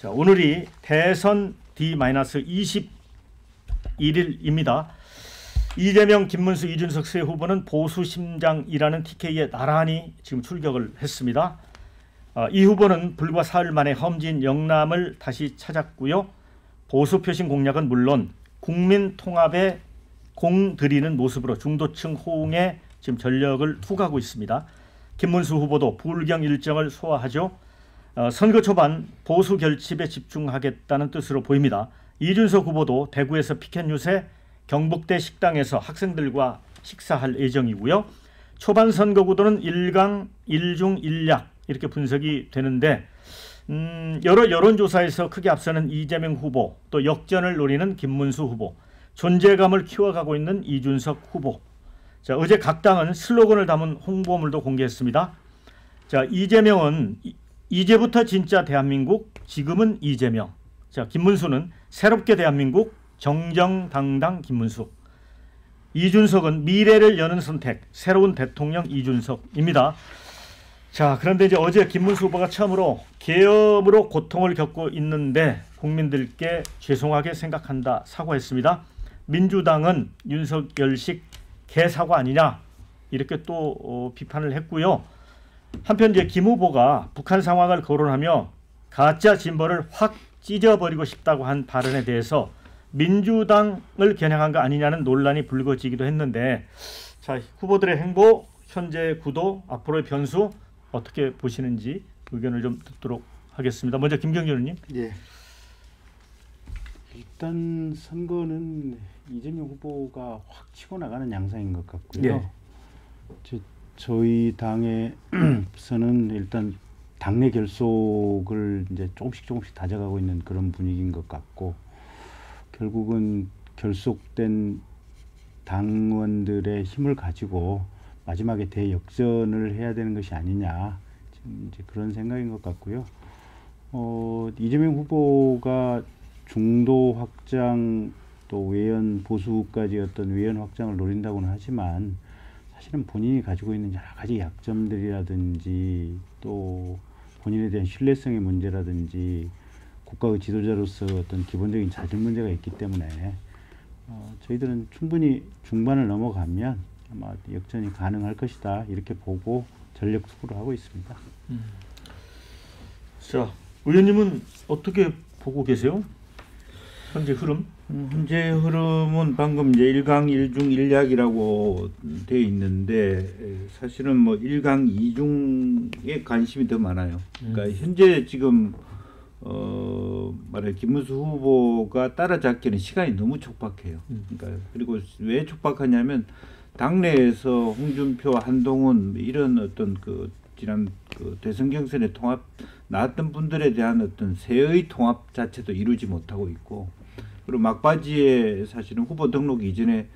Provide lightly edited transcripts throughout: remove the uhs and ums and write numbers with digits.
자, 오늘이 대선 D-21일입니다. 이재명, 김문수, 이준석 세 후보는 보수 심장이라는 TK에 나란히 지금 출격을 했습니다. 이 후보는 불과 사흘 만에 험지인 영남을 다시 찾았고요. 보수 표심 공략은 물론 국민 통합에 공들이는 모습으로 중도층 호응에 지금 전력을 투구하고 있습니다. 김문수 후보도 부울경 일정을 소화하죠. 선거 초반 보수 결집에 집중하겠다는 뜻으로 보입니다. 이준석 후보도 대구에서 피켓 뉴스에 경북대 식당에서 학생들과 식사할 예정이고요. 초반 선거 구도는 1강 1중 1약 이렇게 분석이 되는데 여러 여론조사에서 크게 앞서는 이재명 후보, 또 역전을 노리는 김문수 후보, 존재감을 키워가고 있는 이준석 후보. 자, 어제 각 당은 슬로건을 담은 홍보물도 공개했습니다. 자, 이재명은 이제부터 진짜 대한민국, 지금은 이재명. 자, 김문수는 새롭게 대한민국, 정정당당 김문수. 이준석은 미래를 여는 선택, 새로운 대통령 이준석입니다. 자, 그런데 이제 어제 김문수 후보가 처음으로 계엄으로 고통을 겪고 있는데 국민들께 죄송하게 생각한다 사과했습니다. 민주당은 윤석열식 개사과 아니냐 이렇게 또 비판을 했고요. 한편 이제 김 후보가 북한 상황을 거론하며 가짜 진보를 확 찢어버리고 싶다고 한 발언에 대해서 민주당을 겨냥한 거 아니냐는 논란이 불거지기도 했는데, 자, 후보들의 행보, 현재 구도, 앞으로의 변수 어떻게 보시는지 의견을 좀 듣도록 하겠습니다. 먼저 김경진 의원님. 예. 일단 선거는 이재명 후보가 확 치고 나가는 양상인 것 같고요. 예. 저희 당에서는 일단 당내 결속을 이제 조금씩 다져가고 있는 그런 분위기인 것 같고, 결국은 결속된 당원들의 힘을 가지고 마지막에 대역전을 해야 되는 것이 아니냐, 지금 이제 그런 생각인 것 같고요. 이재명 후보가 중도 확장 또 외연 보수까지 어떤 외연 확장을 노린다고는 하지만 사실은 본인이 가지고 있는 여러 가지 약점들이라든지 또 본인에 대한 신뢰성의 문제라든지 국가의 지도자로서 어떤 기본적인 자질 문제가 있기 때문에 저희들은 충분히 중반을 넘어가면 아마 역전이 가능할 것이다 이렇게 보고 전력 투구를 하고 있습니다. 자, 의원님은 어떻게 보고 계세요? 현재 흐름? 현재 흐름은 방금 이제 1강 1중 1약이라고 되어 있는데 사실은 뭐 1강 2중에 관심이 더 많아요. 그러니까 현재 지금 말해 김문수 후보가 따라잡기는 시간이 너무 촉박해요. 그러니까 그리고 왜 촉박하냐면 당내에서 홍준표, 한동훈 이런 어떤 그 지난 그 대선 경선에 통합 나왔던 분들에 대한 어떤 세의 통합 자체도 이루지 못하고 있고, 그리고 막바지에 사실은 후보 등록 이전에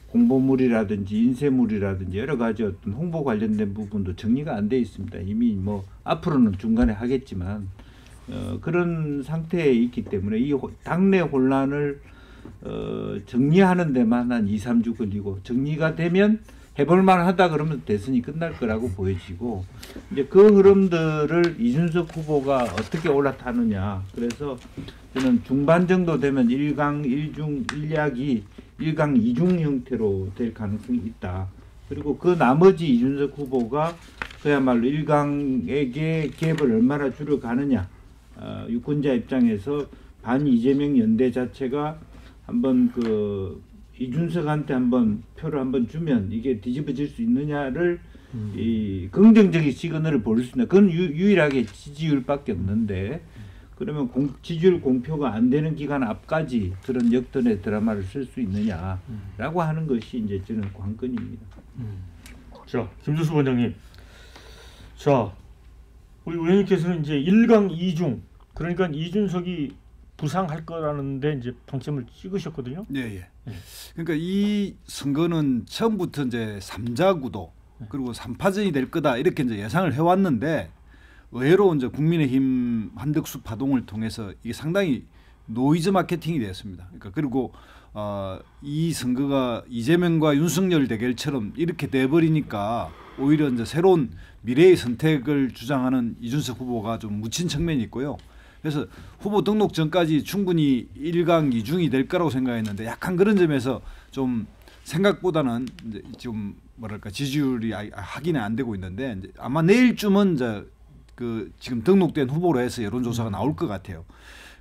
공보물이라든지 인쇄물이라든지 여러 가지 어떤 홍보 관련된 부분도 정리가 안 돼 있습니다. 이미 뭐 앞으로는 중간에 하겠지만 그런 상태에 있기 때문에 이 당내 혼란을 정리하는 데만 한 2, 3주 걸리고, 정리가 되면 해볼만 하다 그러면 대선이 끝날 거라고 보여지고, 이제 그 흐름들을 이준석 후보가 어떻게 올라타느냐. 그래서 저는 중반 정도 되면 1강 1중 1약이 1강 2중 형태로 될 가능성이 있다. 그리고 그 나머지 이준석 후보가 그야말로 1강에게 갭을 얼마나 줄여가느냐. 유권자 입장에서 반 이재명 연대 자체가 한번 그 이준석한테 한번 표를 한번 주면 이게 뒤집어질 수 있느냐를 이 긍정적인 시그널을 보일 수 있는, 그건 유일하게 지지율밖에 없는데, 그러면 지지율 공표가 안 되는 기간 앞까지 그런 역전의 드라마를 쓸 수 있느냐라고 하는 것이 이제 저는 관건입니다. 자, 김주수 원장님. 자, 우리 의원님께서는 이제 1강 2중, 그러니까 이준석이 부상할 거라는데 이제 방점을 찍으셨거든요. 예. 그러니까 이 선거는 처음부터 이제 3자 구도 그리고 3파전이 될 거다 이렇게 이제 예상을 해왔는데, 의외로 이제 국민의힘 한덕수 파동을 통해서 이게 상당히 노이즈 마케팅이 됐습니다. 그러니까 그리고 이 선거가 이재명과 윤석열 대결처럼 이렇게 돼버리니까 오히려 이제 새로운 미래의 선택을 주장하는 이준석 후보가 좀 묻힌 측면이 있고요. 그래서 후보 등록 전까지 충분히 1강 2중이 될 거라고 생각했는데 약간 그런 점에서 좀 생각보다는 이제 좀 뭐랄까 지지율이 확인이 안 되고 있는데 이제 아마 내일쯤은 이제 그 지금 등록된 후보로 해서 여론조사가 나올 것 같아요.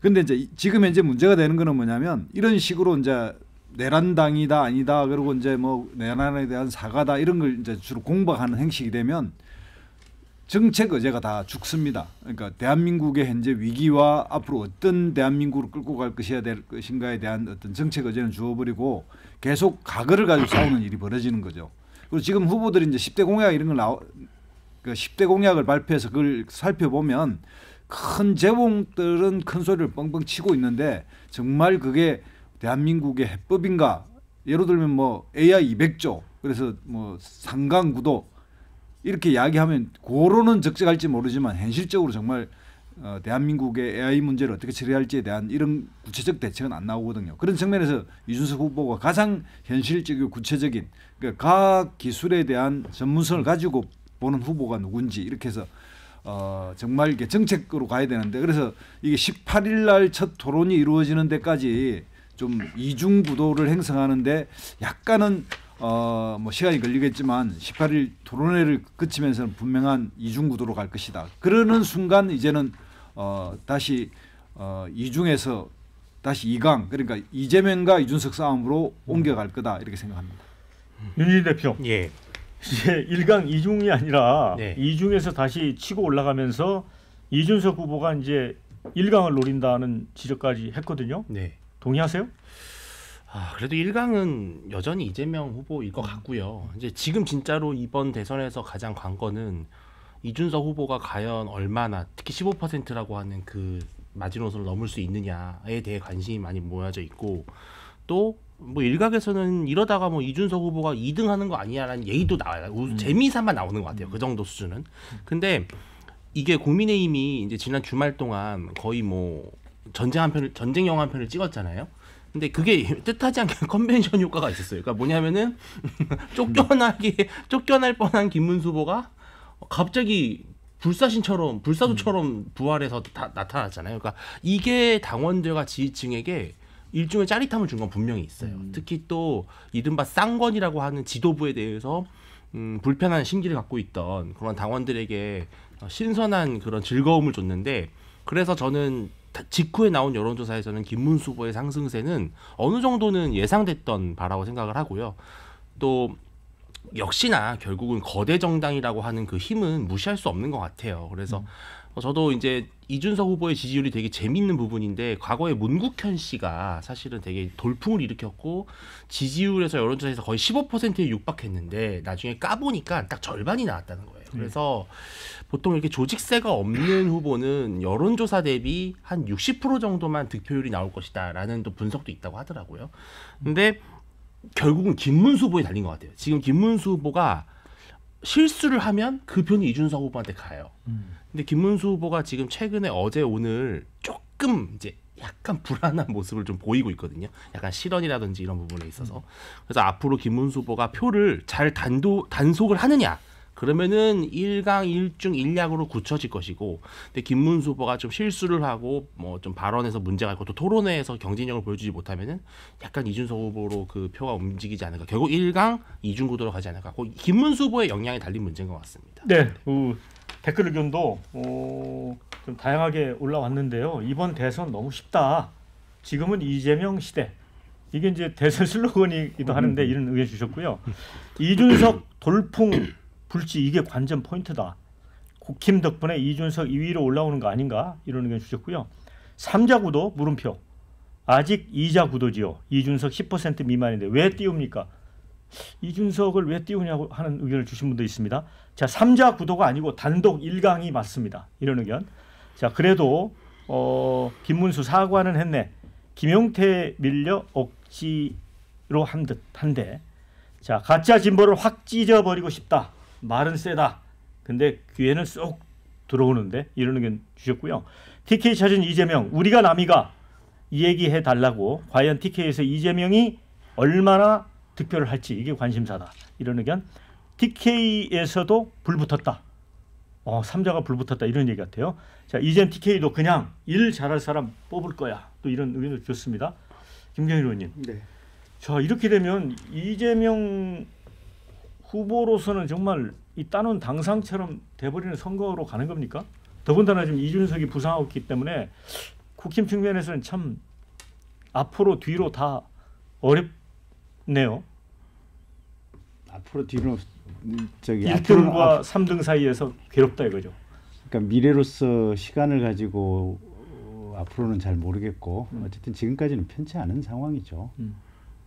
근데 이제 지금 현재 문제가 되는 거는 뭐냐면 이런 식으로 이제 내란당이다 아니다 그리고 이제 뭐 내란에 대한 사과다 이런 걸 이제 주로 공박하는 행식이 되면 정책 의제가 다 죽습니다. 그러니까 대한민국의 현재 위기와 앞으로 어떤 대한민국을 끌고 갈 것이야 될 것인가에 대한 어떤 정책 의제는 주어버리고 계속 과거를 가지고 싸우는 일이 벌어지는 거죠. 그리고 지금 후보들이 이제 10대 공약 이런 걸 그 10대 공약을 발표해서 그걸 살펴보면 큰 재봉들은 큰 소리를 뻥뻥 치고 있는데 정말 그게 대한민국의 해법인가? 예를 들면 뭐 AI 200조 그래서 뭐 상강구도 이렇게 이야기하면 고로는 적절할지 모르지만 현실적으로 정말 대한민국의 AI 문제를 어떻게 처리할지에 대한 이런 구체적 대책은 안 나오거든요. 그런 측면에서 이준석 후보가 가장 현실적이고 구체적인 그러니까 과학 기술에 대한 전문성을 가지고 보는 후보가 누군지 이렇게 해서 정말 이게 정책으로 가야 되는데 그래서 이게 18일 날 첫 토론이 이루어지는 데까지 좀 이중 구도를 형성하는데 약간은 뭐 시간이 걸리겠지만 18일 토론회를 거치면서는 분명한 이중 구도로 갈 것이다. 그러는 순간 이제는 다시 이중에서 다시 2강 그러니까 이재명과 이준석 싸움으로 옮겨갈 거다 이렇게 생각합니다. 윤희 대표. 예. 이제 1강 2중이 아니라 네. 2중에서 다시 치고 올라가면서 이준석 후보가 이제 1강을 노린다는 지적까지 했거든요. 네. 동의하세요? 그래도 1강은 여전히 이재명 후보일 것 같고요. 이제 지금 진짜로 이번 대선에서 가장 관건은 이준석 후보가 과연 얼마나 특히 15%라고 하는 그 마지노선을 넘을 수 있느냐에 대해 관심이 많이 모여져 있고 또 뭐 일각에서는 이러다가 뭐 이준석 후보가 2등 하는 거 아니야라는 얘기도 나와요. 재미삼아 나오는 것 같아요. 그 정도 수준은. 근데 이게 국민의힘이 이제 지난 주말 동안 거의 뭐 전쟁 영화 한 편을 찍었잖아요. 근데 그게 뜻하지 않게 컨벤션 효과가 있었어요. 그러니까 뭐냐면은 쫓겨날 뻔한 김문수 후보가 갑자기 불사조처럼 부활해서 나타났잖아요. 그러니까 이게 당원들과 지지층에게 일종의 짜릿함을 준 건 분명히 있어요. 특히 또 이른바 쌍권이라고 하는 지도부에 대해서 불편한 심기를 갖고 있던 그런 당원들에게 신선한 그런 즐거움을 줬는데 그래서 저는 직후에 나온 여론조사에서는 김문수 후보의 상승세는 어느 정도는 예상됐던 바라고 생각을 하고요. 또 역시나 결국은 거대 정당이라고 하는 그 힘은 무시할 수 없는 것 같아요. 그래서 저도 이제 이준석 후보의 지지율이 되게 재밌는 부분인데 과거에 문국현 씨가 사실은 되게 돌풍을 일으켰고 지지율에서 여론조사에서 거의 15%에 육박했는데 나중에 까보니까 딱 절반이 나왔다는 거예요. 그래서 보통 이렇게 조직세가 없는 후보는 여론조사 대비 한 60% 정도만 득표율이 나올 것이다라는 또 분석도 있다고 하더라고요. 근데 결국은 김문수 후보에 달린 것 같아요. 지금 김문수 후보가 실수를 하면 그 편이 이준석 후보한테 가요. 근데 김문수 후보가 지금 최근에 어제 오늘 조금 이제 약간 불안한 모습을 좀 보이고 있거든요. 약간 실언이라든지 이런 부분에 있어서. 그래서 앞으로 김문수 후보가 표를 잘 단속을 하느냐. 그러면은 1강 1중 1약으로 굳혀질 것이고, 근데 김문수 후보가 좀 실수를 하고 뭐 좀 발언에서 문제가 있고 또 토론회에서 경쟁력을 보여주지 못하면은 약간 이준석 후보로 그 표가 움직이지 않을까. 결국 1강 2중 구도로 가지 않을까. 김문수 후보의 역량이 달린 문제인 것 같습니다. 네, 댓글 의견도 좀 다양하게 올라왔는데요. 이번 대선 너무 쉽다. 지금은 이재명 시대. 이게 이제 대선 슬로건이기도 하는데 이런 의견 주셨고요. 이준석 돌풍 불지 이게 관전 포인트다. 국힘 덕분에 이준석 2위로 올라오는 거 아닌가 이런 의견 주셨고요. 3자 구도 물음표. 아직 2자 구도지요. 이준석 10% 미만인데 왜 띄웁니까? 이준석을 왜 띄우냐고 하는 의견을 주신 분도 있습니다. 자, 3자 구도가 아니고 단독 1강이 맞습니다. 이런 의견. 자, 그래도 김문수 사과는 했네. 김용태 밀려 억지로 한 듯한데. 자, 가짜 진보를 확 찢어버리고 싶다. 말은 세다. 근데 귀에는 쏙 들어오는데 이런 의견 주셨고요. TK 찾은 이재명 우리가 남이가 이 얘기해 달라고. 과연 TK에서 이재명이 얼마나 득표를 할지 이게 관심사다. 이런 의견. TK에서도 불붙었다. 삼자가 불붙었다 이런 얘기 같아요. 자, 이젠 TK도 그냥 일 잘할 사람 뽑을 거야. 또 이런 의견도 주셨습니다. 김경일 의원님. 네. 자, 이렇게 되면 이재명 후보로서는 정말 이 따놓은 당상처럼 돼버리는 선거로 가는 겁니까? 더군다나 지금 이준석이 부상하고 있기 때문에 국힘 측면에서는 참 앞으로 뒤로 다 어렵네요. 앞으로 뒤로 저기 1등과 3등 사이에서 괴롭다 이거죠. 그러니까 미래로서 시간을 가지고 앞으로는 잘 모르겠고 어쨌든 지금까지는 편치 않은 상황이죠.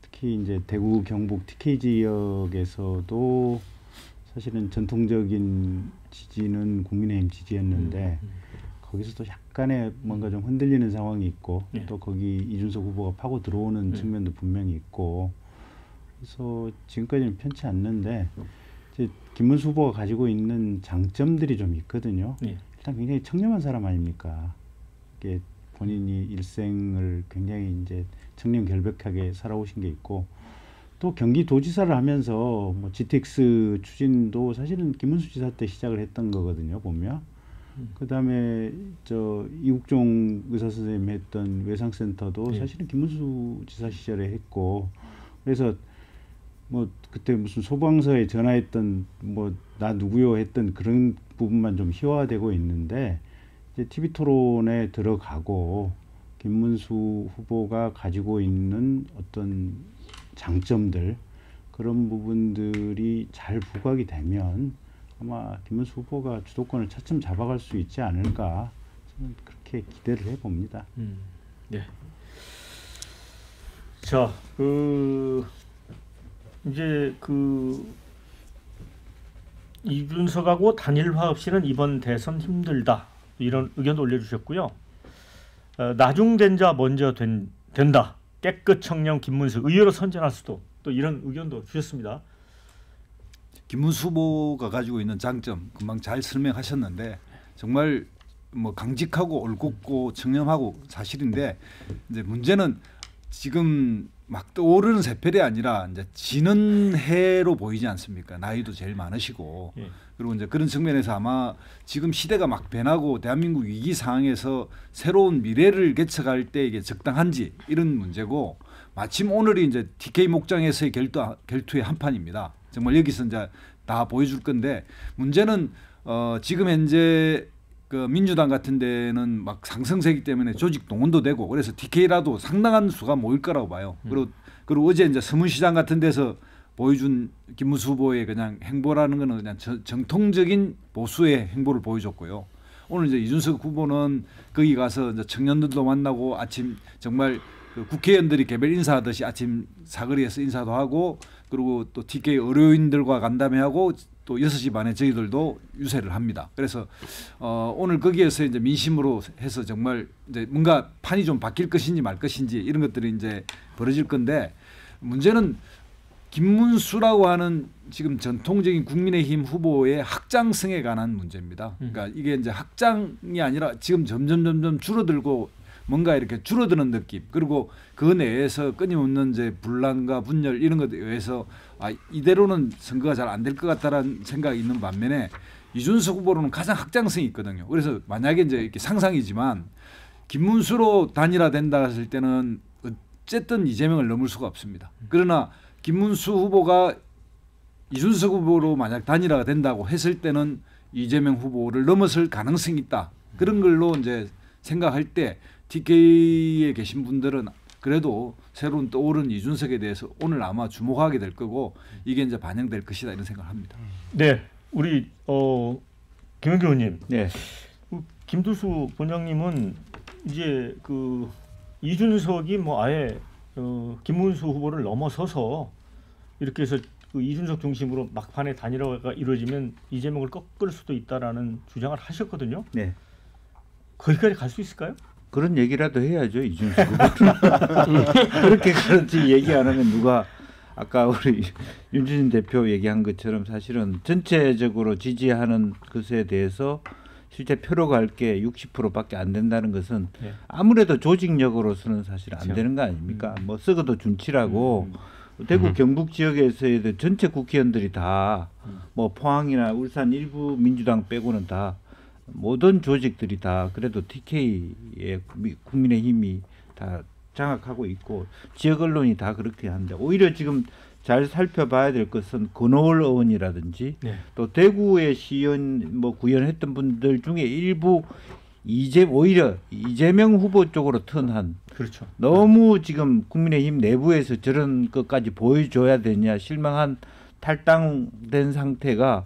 특히 이제 대구 경북 TK 지역에서도 사실은 전통적인 지지는 국민의힘 지지였는데 거기서도 약간의 뭔가 좀 흔들리는 상황이 있고 또 거기 이준석 후보가 파고 들어오는 측면도 분명히 있고 그래서 지금까지는 편치 않는데 이제 김문수 후보가 가지고 있는 장점들이 좀 있거든요. 일단 굉장히 청렴한 사람 아닙니까? 이게 본인이 일생을 굉장히 이제 청렴 결백하게 살아오신 게 있고 또 경기도지사를 하면서 뭐 GTX 추진도 사실은 김문수 지사 때 시작을 했던 거거든요. 보면 그다음에 저 이국종 의사 선생님이 했던 외상센터도 사실은 김문수 지사 시절에 했고 그래서 뭐 그때 무슨 소방서에 전화했던 뭐 나 누구요 했던 그런 부분만 좀 희화화되고 있는데 이제 TV 토론에 들어가고 김문수 후보가 가지고 있는 어떤 장점들 그런 부분들이 잘 부각이 되면 아마 김문수 후보가 주도권을 차츰 잡아갈 수 있지 않을까 저는 그렇게 기대를 해봅니다. 네. 자, 이제 이준석하고 단일화 없이는 이번 대선 힘들다 이런 의견도 올려주셨고요. 나중된 자 먼저 된다. 깨끗 청렴 김문수 의외로 선전할 수도 또 이런 의견도 주셨습니다. 김문수 후보가 가지고 있는 장점 금방 잘 설명하셨는데 정말 뭐 강직하고 올곧고 청렴하고 사실인데 이제 문제는 지금 막 떠오르는 세펠이 아니라 이제 지는 해로 보이지 않습니까? 나이도 제일 많으시고 그리고 이제 그런 측면에서 아마 지금 시대가 막 변하고 대한민국 위기 상황에서 새로운 미래를 개척할 때 이게 적당한지 이런 문제고 마침 오늘이 이제 TK 목장에서의 결투의 한판입니다. 정말 여기서 이제 다 보여줄 건데 문제는 지금 현재 그 민주당 같은 데는 막 상승세기 때문에 조직 동원도 되고 그래서 TK라도 상당한 수가 모일 거라고 봐요. 그리고 어제 이제 서문시장 같은 데서 보여준 김문수 후보의 그냥 행보라는 거는 그냥 정통적인 보수의 행보를 보여줬고요. 오늘 이제 이준석 후보는 거기 가서 이제 청년들도 만나고 아침 정말 그 국회의원들이 개별 인사하듯이 아침 사거리에서 인사도 하고 그리고 또 TK 의료인들과 간담회하고 또 6시 반에 저희들도 유세를 합니다. 그래서 오늘 거기에서 이제 민심으로 해서 정말 이제 뭔가 판이 좀 바뀔 것인지 말 것인지 이런 것들이 이제 벌어질 건데 문제는 김문수라고 하는 지금 전통적인 국민의힘 후보의 확장성에 관한 문제입니다. 그러니까 이게 이제 확장이 아니라 지금 점점 줄어들고 뭔가 이렇게 줄어드는 느낌 그리고 그 내에서 끊임없는 이제 분란과 분열 이런 것에 의해서 이대로는 선거가 잘 안 될 것 같다라는 생각이 있는 반면에 이준석 후보로는 가장 확장성이 있거든요. 그래서 만약에 이제 이렇게 상상이지만 김문수로 단일화된다 했을 때는 어쨌든 이재명을 넘을 수가 없습니다. 그러나 김문수 후보가 이준석 후보로 만약 단일화가 된다고 했을 때는 이재명 후보를 넘어설 가능성이 있다. 그런 걸로 이제 생각할 때 TK에 계신 분들은 그래도 새로운 떠오른 이준석에 대해서 오늘 아마 주목하게 될 거고 이게 이제 반영될 것이다 이런 생각을 합니다. 네, 우리 김은규 의원님, 네. 김두수 본장님은 이제 그 이준석이 뭐 아예 김문수 후보를 넘어서서 이렇게 해서 그 이준석 중심으로 막판에 단일화가 이루어지면 이재명을 꺾을 수도 있다라는 주장을 하셨거든요. 네. 거기까지 갈 수 있을까요? 그런 얘기라도 해야죠 이준석 후보는. 그렇게까지 얘기 안 하면 누가 아까 우리 윤주진 대표 얘기한 것처럼 사실은 전체적으로 지지하는 것에 대해서 실제 표로 갈 게 60%밖에 안 된다는 것은 아무래도 조직력으로서는 사실 안 되는 거 아닙니까? 뭐 썩어도 준치라고 대구 경북 지역에서의 전체 국회의원들이 다 뭐 포항이나 울산 일부 민주당 빼고는 다 모든 조직들이 다 그래도 TK의 국민의힘이 다 장악하고 있고 지역 언론이 다 그렇게 하는데 오히려 지금 잘 살펴봐야 될 것은 권오월 의원이라든지 네. 또 대구의 시의원 뭐 구현했던 분들 중에 일부 오히려 이재명 후보 쪽으로 턴한 그렇죠. 너무 지금 국민의힘 내부에서 저런 것까지 보여줘야 되냐 실망한 탈당된 상태가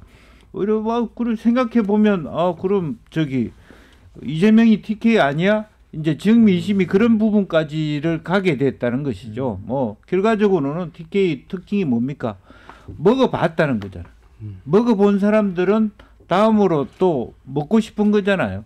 오히려 그걸 생각해 보면 그럼 저기 이재명이 TK 아니야? 이제 지역 민심이 그런 부분까지를 가게 됐다는 것이죠. 뭐 결과적으로는 TK 특징이 뭡니까? 먹어봤다는 거잖아. 먹어본 사람들은 다음으로 또 먹고 싶은 거잖아요.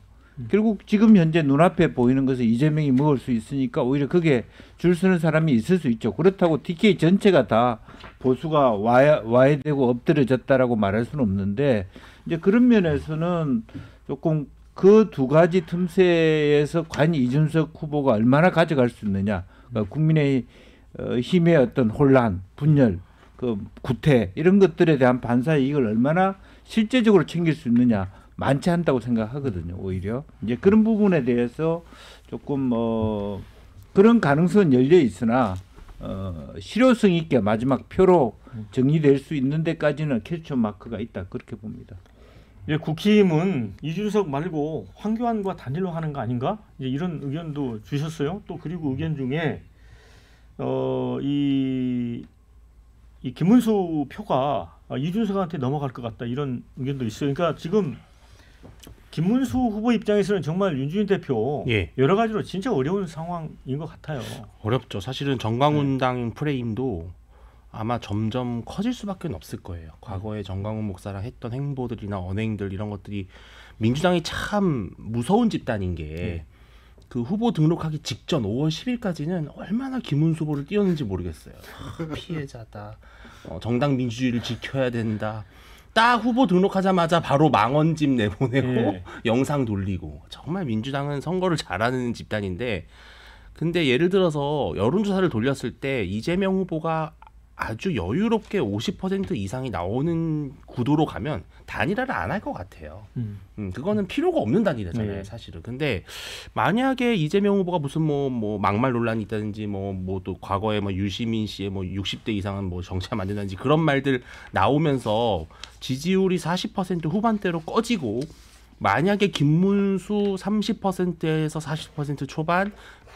결국 지금 현재 눈앞에 보이는 것은 이재명이 먹을 수 있으니까 오히려 그게 줄 서는 사람이 있을 수 있죠. 그렇다고 TK 전체가 다 보수가 와야 되고 엎드려졌다라고 말할 수는 없는데 이제 그런 면에서는 조금 그 두 가지 틈새에서 과연 이준석 후보가 얼마나 가져갈 수 있느냐. 그러니까 국민의 힘의 어떤 혼란, 분열, 그 구태 이런 것들에 대한 반사이익을 얼마나 실제적으로 챙길 수 있느냐. 많지 않다고 생각하거든요. 오히려 이제 그런 부분에 대해서 조금 그런 가능성은 열려 있으나 실효성 있게 마지막 표로 정리될 수 있는 데까지는 캡처 마크가 있다 그렇게 봅니다. 예, 국힘은 이준석 말고 황교안과 단일화 하는 거 아닌가? 이제 이런 의견도 주셨어요. 또 그리고 의견 중에 이 김문수 표가 이준석한테 넘어갈 것 같다 이런 의견도 있어요. 그러니까 지금 김문수 후보 입장에서는 정말 윤주인 대표 예. 여러 가지로 진짜 어려운 상황인 것 같아요. 어렵죠. 사실은 정광훈당 프레임도 아마 점점 커질 수밖에 없을 거예요. 과거에 정광훈 목사랑 했던 행보들이나 언행들 이런 것들이 민주당이 참 무서운 집단인 게 그 후보 등록하기 직전 5월 10일까지는 얼마나 김문수 후보를 띄웠는지 모르겠어요. 피해자다. 정당 민주주의를 지켜야 된다. 딱 후보 등록하자마자 바로 망언집 내보내고 예. 영상 돌리고 정말 민주당은 선거를 잘하는 집단인데 근데 예를 들어서 여론조사를 돌렸을 때 이재명 후보가 아주 여유롭게 50% 이상이 나오는 구도로 가면 단일화를 안 할 것 같아요. 그거는 필요가 없는 단일화잖아요, 네. 사실은. 근데 만약에 이재명 후보가 무슨 뭐 막말 논란이 있다든지 뭐 또 과거에 뭐 유시민 씨의 뭐 60대 이상은 뭐 정치화 만든다든지 그런 말들 나오면서 지지율이 40% 후반대로 꺼지고 만약에 김문수 30%에서 40% 초반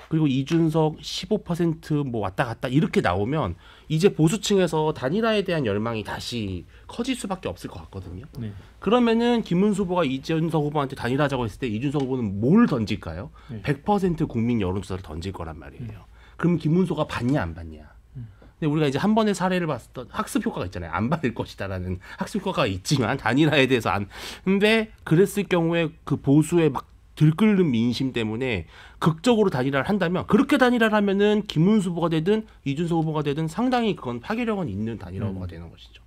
그리고 이준석 15% 뭐 왔다 갔다 이렇게 나오면 이제 보수층에서 단일화에 대한 열망이 다시 커질 수밖에 없을 것 같거든요. 네. 그러면은 김문수 후보가 이준석 후보한테 단일화하자고 했을 때 이준석 후보는 뭘 던질까요? 네. 100% 국민 여론조사를 던질 거란 말이에요. 그럼 김문수가 받냐 안 받냐? 근데 우리가 이제 한 번의 사례를 봤었던 학습 효과가 있잖아요. 안 받을 것이다라는 학습 효과가 있지만 단일화에 대해서 안. 근데 그랬을 경우에 그 보수의 막 들끓는 민심 때문에 극적으로 단일화를 한다면 그렇게 단일화를 하면은 김문수 후보가 되든 이준석 후보가 되든 상당히 그건 파괴력은 있는 단일화 후보가 되는 것이죠.